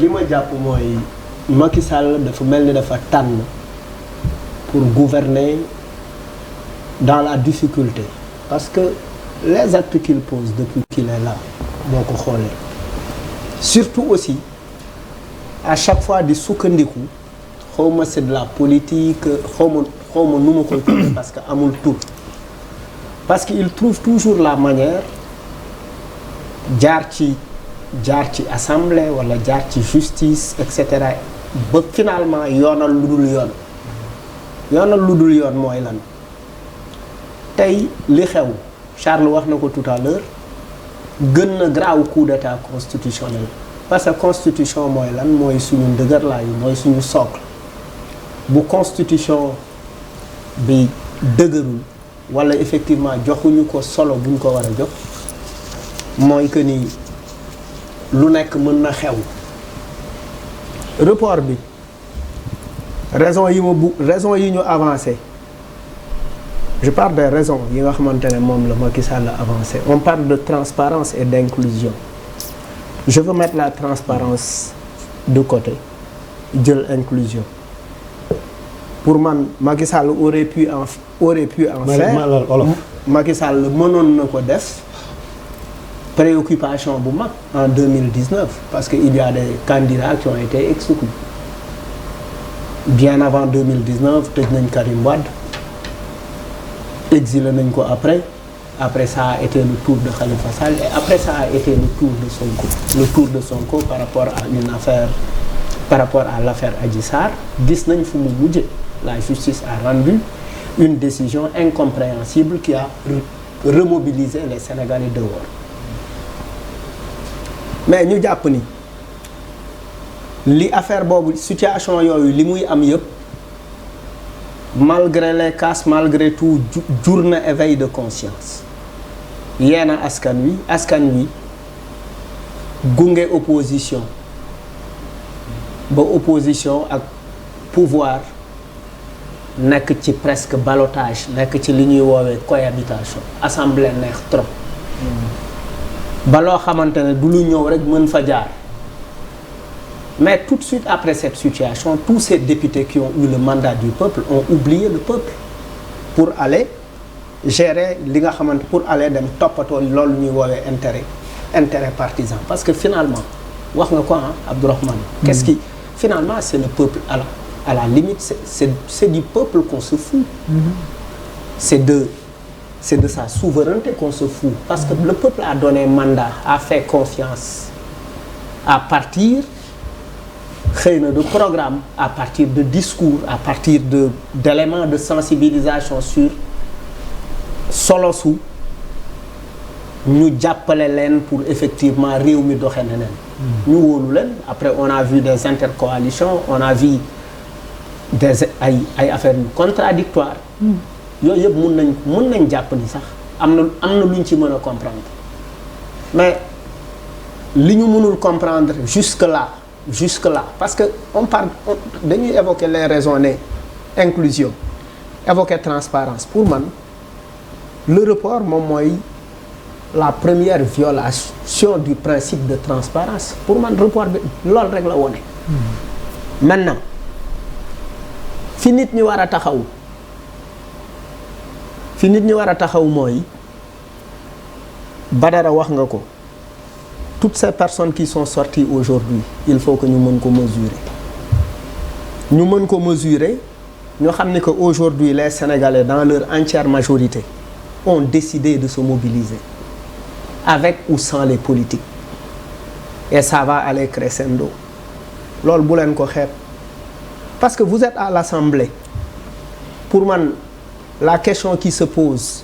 li ma jàpp mooy Macky Sall dafa mel ni dafa tànn pour gouverner dans la difficulté parce que les actes qu'il pose depuis qu'il est là boo ko xoolee surtout aussi à chaque fois di sukkandiku xawma c'est de la politique xawma nu ma koy tuddee parce que amul tur parce que il trouve toujours la manière jaar ci assemblée wala jaar ci justice et cetera ba finalement yoonal lu dul yoon mooy lan tey li xew Charles wax na ko tout à l'heure gën na graaw coup d'état constitutionnel parce que constitution mooy lan mooy suñu ndëgërlaay mooy suñu socle bu constitution bi dëgërul wala effectivement joxuñu ko solo buñ ko war a jox mooy que ni lu nekk mën na xew report bi raison yi ñu avancé je parle des raisons yi nga xamante ne moom la Macky Sall avancé on parle de transparence et d'inclusion je veux mettre la transparence de côté jël inclusion pour man Macky Sall aurait pu en faire Macky Sall mënoon na ko def préoccupation bu mag en 2019 parce que il y a des candidats qui ont été exclus bien avant 2019 tëj nañ Karim Wade exilé nañ ko après ça a été le tour de Khalifa Sall et après ça a été le tour de Sonko par rapport à l'affaire Adji Sarr gis nañ fu mu mujje la justice a rendu une décision incompréhensible qui a remobilisé les Sénégalais dehors mais ñu jàpp ni li affaire boobu situation yooyu li muy am yëpp malgré les casses malgré tout jur na éveil de conscience yeena askan wi gunge opposition ba opposition ak pouvoir nekk ci presque ballottage nekk ci li ñuy woowee cohabitation assemblée neex trop ba loo xamante ne du lu ñëw rek mën fa jaar mais tout de suite après cette situation tous ces députés qui ont eu le mandat du peuple ont oublié le peuple pour aller gérer li nga xamante pour aller dem toppatoo loolu ñuy woowee intérêt partisan parce que finalement wax nga ko Abdourahmane qu'est-ce qui finalement c'est le peuple à la limite c'est du peuple qu'on se fout c'est de sa souveraineté qu'on se fout parce que le peuple a donné mandat a fait confiance à partir xëy na de programme à partir de discours à partir d'éléments de sensibilisation sur solo su ñu jàppale leen pour effectivement réew mi doxe neneen ñu wóolu leen après on a vu des intercoalitions on a vu ay affaires yu contradictoires yooyu yëpp mun nañ jàpp ni sax am na lu ñu ci mën a comprendre mais li ñu mënul comprendre jusque là parce que dañuy évoquer les raisons ne inclusion évoquer transparence pour man le report moom mooy la première violation du principe de transparence pour man report bi loolu rek la wone maintenant fi nit ñi war a taxaw mooy Badara wax nga ko toutes ces personnes qui sont sorties aujourd'hui il faut que ñu mën ko mesurer ñu xam ne que aujourd'hui les Sénégalais dans leur entière majorité ont décidé de se mobiliser avec ou sans les politiques et ça va aller crescendo loolu bu leen ko xeeb parce que vous êtes à l'Assemblée pour man la question qui se pose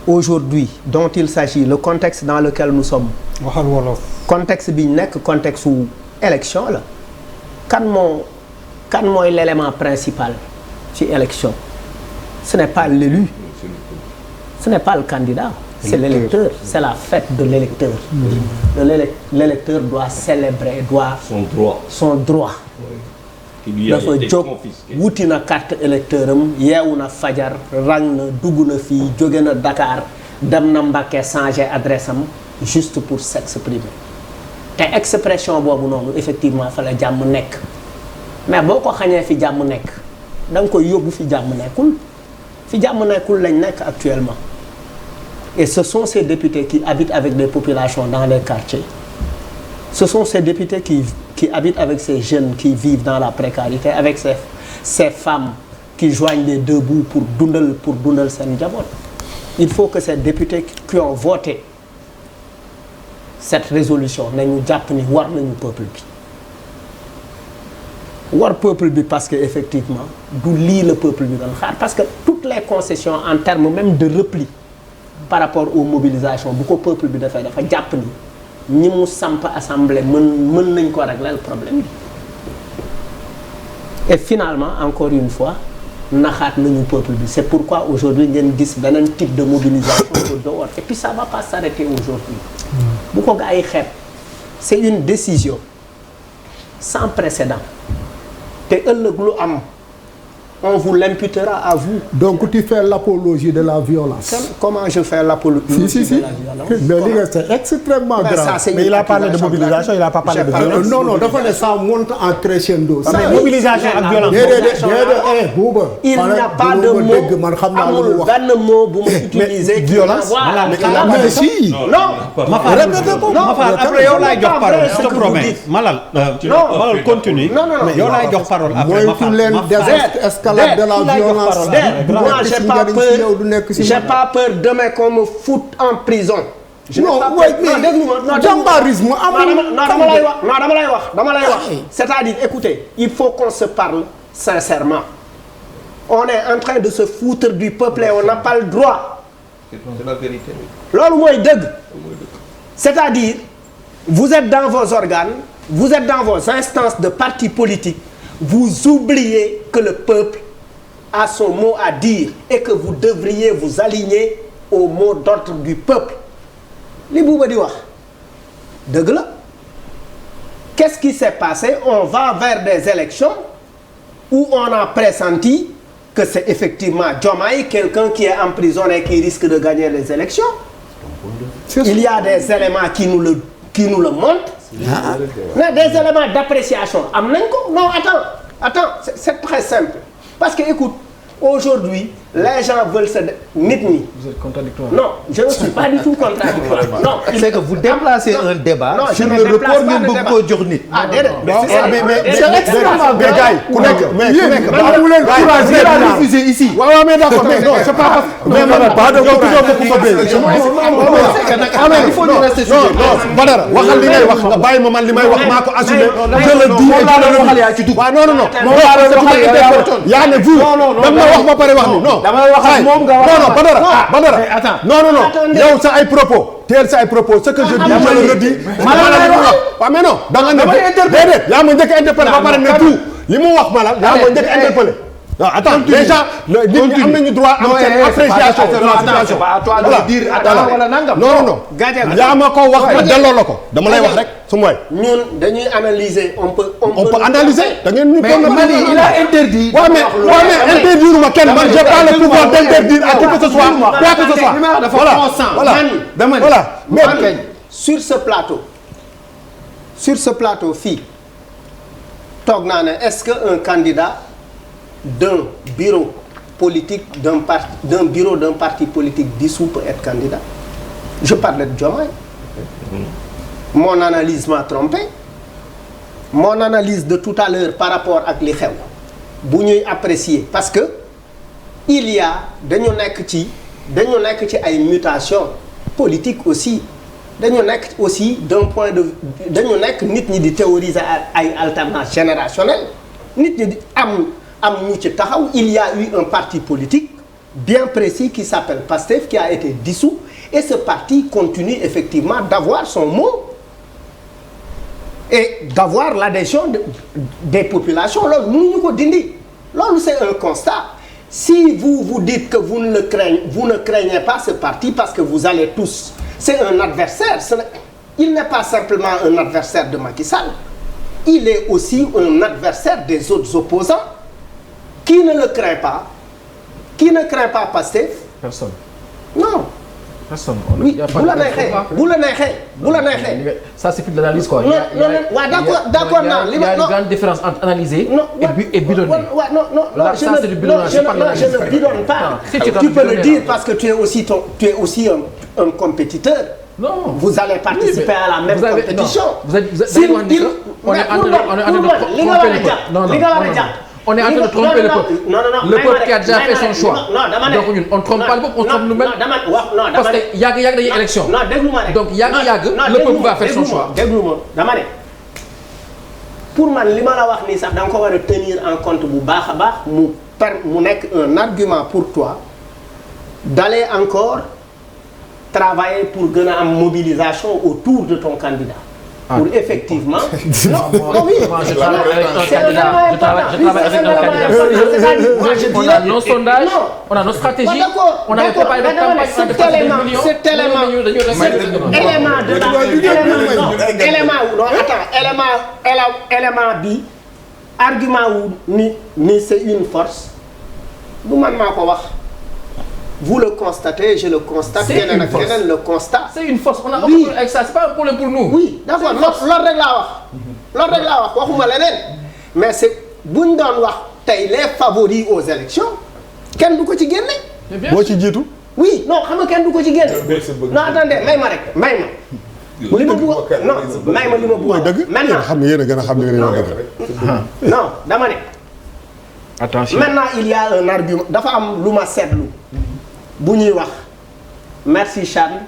aujourd'hui dont il s'agit le contexte dans lequel nous sommes waxal wolof contexte bi ñu nekk contexte wu élection la kan mooy l'élément principal ci élection ce n'est pas l'élu ce n'est pas le candidat c'est l'électeur c'est la fête de l'électeur l'électeur doit célébrer son droit dafa jóg wuti na carte électeur am yeewu na fajar rang na dugg na fii jóge na Dakar dem na Mbacké changer adresse am juste pour s'exprimer te expression boobu noonu effectivement fa la jàmm nekk mais boo ko xañee fi jàmm nekk da nga koy yóbbu fi jàmm nekkul lañ nekk actuellement et ce sont ces députés qui habitent avec des populations dans les quartiers ce sont ces députés qui habitent avec ces jeunes qui vivent dans la précarité avec ces femmes qui joignent les deux bouts pour dundal seen njaboot. Il faut que ces députés qui ont voté cette résolution nañu jàpp ni war nañu peuple bi parce que effectivement du lii le peuple bi doon xaar parce que toutes les concessions en termes même de repli par rapport aux mobilisations bu ko peuple bi dafa jàpp ni ñi mu samp assemblée mën nañ ko régler le problème bi et finalement encore une fois naxaat nañu peuple bi c'est pourquoi aujourd'hui ngeen gis beneen type de mobilisation au dehors et puis ça va pas s'arrêter aujourd'hui bu ko gaa yi xeeb c'est une décision sans précédent te ëllëg lu am on vous l'imputera à vous. Donc tu fais l'apologie de la violence. Comment je fais l'apologie de la violence? Mais c'est extrêmement grave. Mais il a parlé de mobilisation, il a pas parlé de violence. Non, dafa ne ça monte en crescendo. Mais mobilisation ak violence. Il n'y a pas de mot. Amul benn mot bu ma utiliser. Violence. Mais si. Non. Après yow laay jox parole, je te promets. Malal continue. Mais yow laay jox parole après de la violence. Moi, j'ai pas peur demain qu'on me foute en prison. Jambarisme dama lay wax. C'est-à-dire, écoutez, il faut qu'on se parle sincèrement. On est en train de se foutre du peuple et on n'a pas le droit. C'est la vérité. Loolu mooy dëgg. C'est-à-dire, vous êtes dans vos organes, vous êtes dans vos instances de partis politiques. Vous oubliez que le peuple a son mot à dire et que vous devriez vous aligner au mot d'ordre du peuple. Li Bouba di wax dëgg la. Qu'est-ce qui s'est passé? On va vers des élections où on a pressenti que c'est effectivement Diomaye, quelqu'un qui est emprisonné et qui risque de gagner les élections. Il y a des éléments qui nous le montrent. Mais des éléments d'appréciation am nañ ko. Non, attends, c'est très simple. Parce que écoute, aujourd'hui, les gens veulent se nit ñi. Vous êtes contradictoire. Non, je ne suis pas du tout contradictoire. Non, c'est que vous déplacez un débat sur le report ngeen bëgg koo jox nit. Ah déedéet. Mais c'est extrêmement grave. Ku nekk amu leen courage il a refusé ici. waaw mais d'accord mais non c'est pas mais pas de il faut ñu rester sur Badara waxal li ngay wax nga bàyyi ma man li may wax maa ko assumé. Je le dis waxal yaa ci dugg. waaw non yaa ne vous dama wax ba pare wax ni non dama wax ak moom nga wax non Badara non yow sa ay propos teel sa ay propos ce que je dis je le redis waaw mais non da nga ne déedéet yaa ma njëkk a interpellé ba pare ne tout li mu wax ma la yaa ma njëkk a interpellé non attends déjà nit ñi am nañu droit am seen appréciation de la situation voilà dire attends wala nangam non yaa ma ko wax ma delloo la ko dama lay wax rek su mooy ñun dañuy analyser on peut analyser da ngeen ñu mais Mali il a interdit waaw mais interdire ma kenn man j'ai pas le pouvoir d'interdire à qui que ce soit quoi que ce soit voilà mais sur ce plateau fii toog naa ne est-ce que un candidat d'un bureau politique d'un bureau d'un parti politique dissous peut être candidat? Je parlais de Diomaye. Mon analyse m'a trompé. Mon analyse de tout à l'heure par rapport ak li xew bu ñuy apprécier parce que il y a dañu nekk ci ay mutations politiques aussi dañu nekk aussi d'un point de vue dañu nekk nit ñi di théoriser ay alternance générationnelle nit ñi di am ñu ci taxaw. Il y a eu un parti politique bien précis qui s'appelle PASTEF qui a été dissous et ce parti continue effectivement d'avoir son mot et d'avoir l'adhésion des populations. Loolu mënuñu ko dindi. Loolu c'est un constat. Si vous dites que vous ne craignez pas ce parti parce que vous allez tous, c'est un adversaire. Il n'est pas simplement un adversaire de Macky Sall. Il est aussi un adversaire des autres opposants. Qui ne le craint pas? Qui ne craint pas Pastef? Personne. Non. personne. oui bu la neexee. Ça c'est plus de l'analyse quoi. non d'accord naa il y a une grande différence entre analyser et bidonner. non je ne bidonne pas. Tu peux le dire parce que tu es aussi un compétiteur. Non. Vous allez participer à la même compétition. On est en train de tromper le peuple. Le peuple qui a déjà fait son choix. Donc ñun on trompe pas le peuple, on trompe nous-mêmes. Parce que yàgg dañuy élection. Donc yàgg le peuple va faire son choix. déglu ma dama ne pour man li ma la wax nii sax da nga ko war a tenir en compte bu baax a baax mu nekk un argument pour toi d'aller encore travailler pour gën a am mobilisation autour de ton candidat. Pour effectivement. non oui. Je travaille avec un candidat. On a nos sondages, on a nos stratégies, on a préparé nos campagnes. Cet élément bi argument wu ni c'est une force du man maa ko wax. Vous le constatez, je le constate, keneen ak keneen le constat. C'est une force, on a aucun avec ça, c'est pas un problème pour nous. Oui, d'accord, loolu rek laa wax waxuma leneen mais c'est buñ doon wax tey les favoris aux élections kenn du ko ci génne. boo ci jiitu. oui non xam nga kenn du ko ci génne. non attendez may ma li ma bëgg non may ma li ma bëgg. mooy dëgg maintenant xam ne yéen a gën a xam ne yéen a dëgg. non dama ne. attention maintenant il y a un argument dafa am lu ma seetlu. bu ñuy wax merci Charles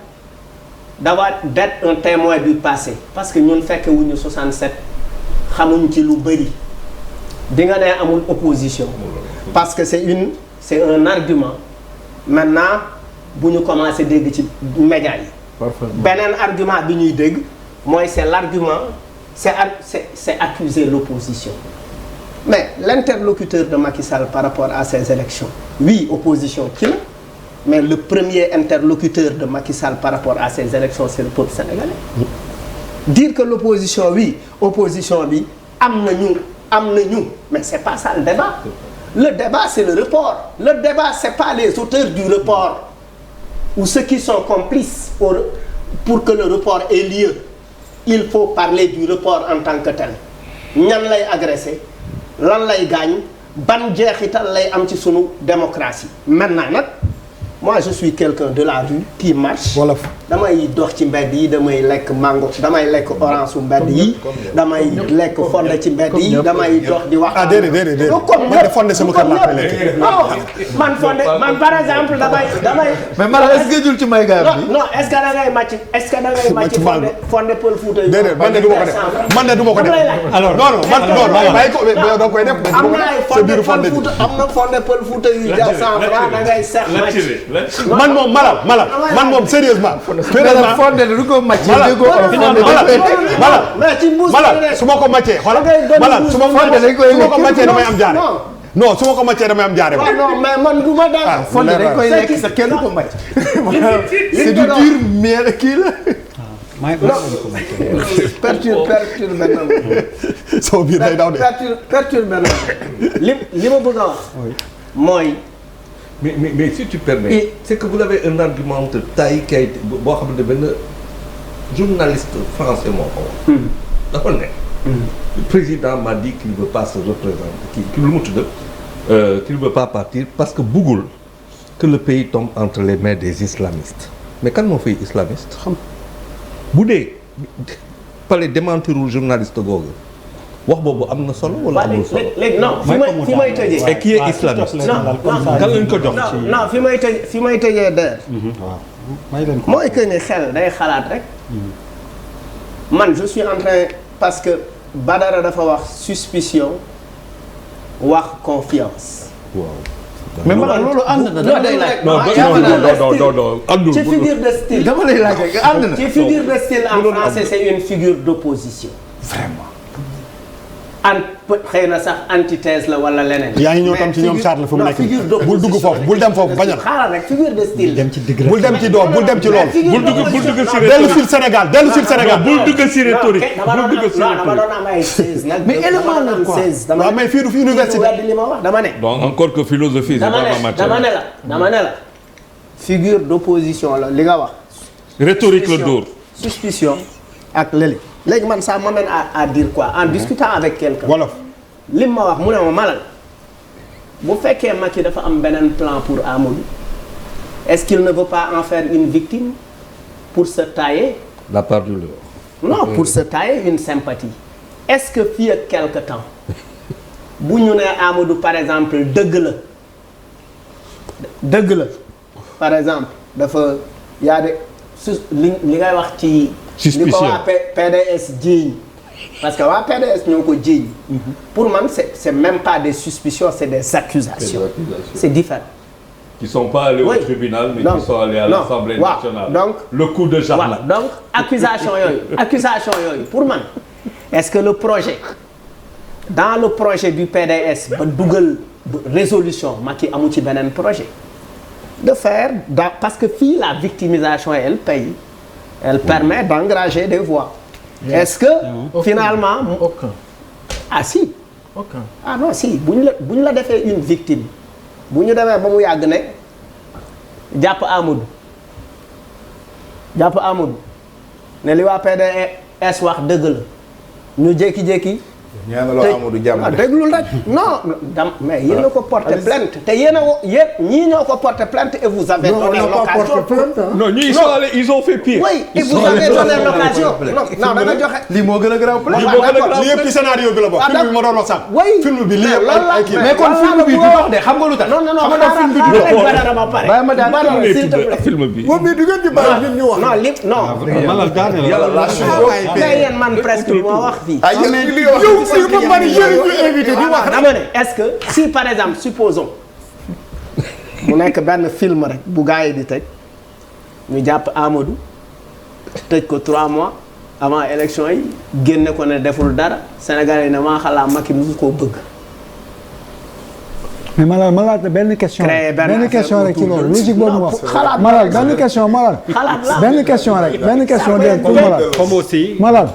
d'être un témoin du passé parce que ñun fekke wuñu 67 xamuñ ci lu bëri di nga ne amul opposition parce que c'est un argument maintenant bu ñu commencé dégg ci médias yi. beneen argument bi ñuy dégg mooy c'est l'argument c'est accuser l'opposition mais l'interlocuteur de Macky Sall par rapport à ces élections oui opposition ci la. Mais le premier interlocuteur de Macky Sall par rapport à ces élections, c'est le peuple sénégalais. Dire que l'opposition, oui, opposition, oui, am nañu, mais c'est pas ça le débat. Le débat, c'est le report. Le débat, c'est pas les auteurs du report ou ceux qui sont complices pour que le report ait lieu. Il faut parler du report en tant que tel. ñan lay agressé, lan lay gaañ, ban jeexital lay am ci sunu démocratie. Maintenant nag. Moi je suis quelqu'un de la rue qui marche. Wolof damay dox ci mbedd yi damay lekk mango damay lekk orange su mbedd yi damay lekk fonde ci mbedd yi damay dox di wax. ah déedéet man de fonde sama kër laa koy lekk. man par exemple damay. mais man est-ce que jul ci may gaar bi. non est-ce que da ngay màcc fonde pël Fuuta yi. déedéet man de du ma ko def alors non man bàyyi ko yow da koy def. am na ay fonde pël Fuuta yu jar 100 francs da ngay seex màcc. man moom man moom sérieusement. fonde du ko màcc. Malal su ma ko màccee xoolal Malal su ma ko màccee damay am jaare. non su ma ko màccee damay am jaare. non mais man du ma daal. fonde dañ koy lekk sa kenn du ko màcc. c'est du dur mais kii la. perturbe na soo biir day daw de. perturbe na li ma bëgg a wax mooy. mais si tu permets, c'est que vous avez un argument de taille qui a été boo xam ne benn journaliste français moo ko wax. dafa ne. Le président m'a dit qu'il ne veut pas se représenter qu'il ne veut pas partir parce que bëggul que le pays tombe entre les mains des islamistes. Mais kan moo fay islamiste. bu dee fallait démentirul journaliste googu. wax boobu am na solo wala amul solo. léegi non fi may tëjee. et qui est islamiste. kan lañ ko jox. non fi may tëjee der. mooy que ni xel day xalaat rek. man je suis en train parce que Badara dafa wax suspicion wax confiance. waaw. mais man loolu ànd na dama lay laaj. non àndul. ci figure de style. dama lay laaj rek ànd na. ci figure de style en français c'est une figure d'opposition. vraiment. xëy na sax antithèse la wala leneen. yaa ngi ñëw tam ci ñoom Charles fu mu nekk bul dugg foofu bul dem foofu bañal. xaaral rek figure de style. bul dem ci doom bul dem ci loolu. bul dugg si dellu sur Sénégal bul dugg si rhétorique. dama doon am ay 16 nag. mais élément la quoi. waaw mais fii du fi université. li ma wax dama ne. donc encore que philosophie. dama ne la figure d'opposition la li nga wax. rhétorique la dóor. suspicion ak lële. léegi man ça m'amène à dire quoi en discutant avec quelqu'un. wolof lim ma wax mu ne ma Malal bu fekkee Macky dafa am beneen plan pour Amadou est-ce qu'il ne veut pas en faire une victime pour se tailler. la part du leurre. non pour se tailler une sympathie. est-ce que fii ak quelque temps bu ñu nee Amadou par exemple dëgg la par exemple dafa yaa de li ngay wax ci. suspicion li ko waa PDS jiiñ parce que waa PDS ñoo ko jiiñ. pour man c'est même pas des suspicions c'est des accusations. C'est différent. Qui sont pas allés oui. au tribunal mais donc, qui sont allés à l'Assemblée nationale. Donc le coup de Jarnac. Donc accusation yooyu pour man est-ce que le projet dans le projet du PDS ba dugal résolution Macky amu ci beneen projet de faire parce que fii la victimisation elle paye elle permet d'engranger des voix. Est-ce que finalement aucun ah si aucun ah non si bu ñu la defee une victime bu ñu demee ba mu yàgg ne jàpp Amadou ne li waa PDS wax dëgg la ñu jékki-jékki. ñaanaloo Amadou jàmm déglul rek non mais yéen a ko porté plainte te yéen ñii ñoo ko porté plainte et vous avez donné l'occasion. non ñii ils ont fait pire. oui et vous avez donné l'occasion. non da nga joxe. lii moo gën a grave plainte. lii yëpp ci scénario bi la bokk. film bi ma doon wax sax. film bi lii yëpp ay kii mais kon film bi du dox de xam nga lu tax. non film bi du dox. bàyyi ma daan s'il te plaît. film bi. moom bii du ngeen di bàyyi nit ñu wax. non li non. Malal daaneel yàlla mais yéen man presque lu ma wax fii. dama ne est-ce que si par exemple supposons mu nekk benn film rek bu gars yi di tëj ñu jàpp Amadou tëj ko 3 mois avant élection yi génne ko ne deful dara Sénégalais yi ne maa xalaa Macky mu koo bëgg. mais Malal benn question benn question rek ci loolu logique boobu mu wax. xalaat Malal benn question Malal. xalaat la benn question rek benn question de pour Malal. comme aussi. Malal.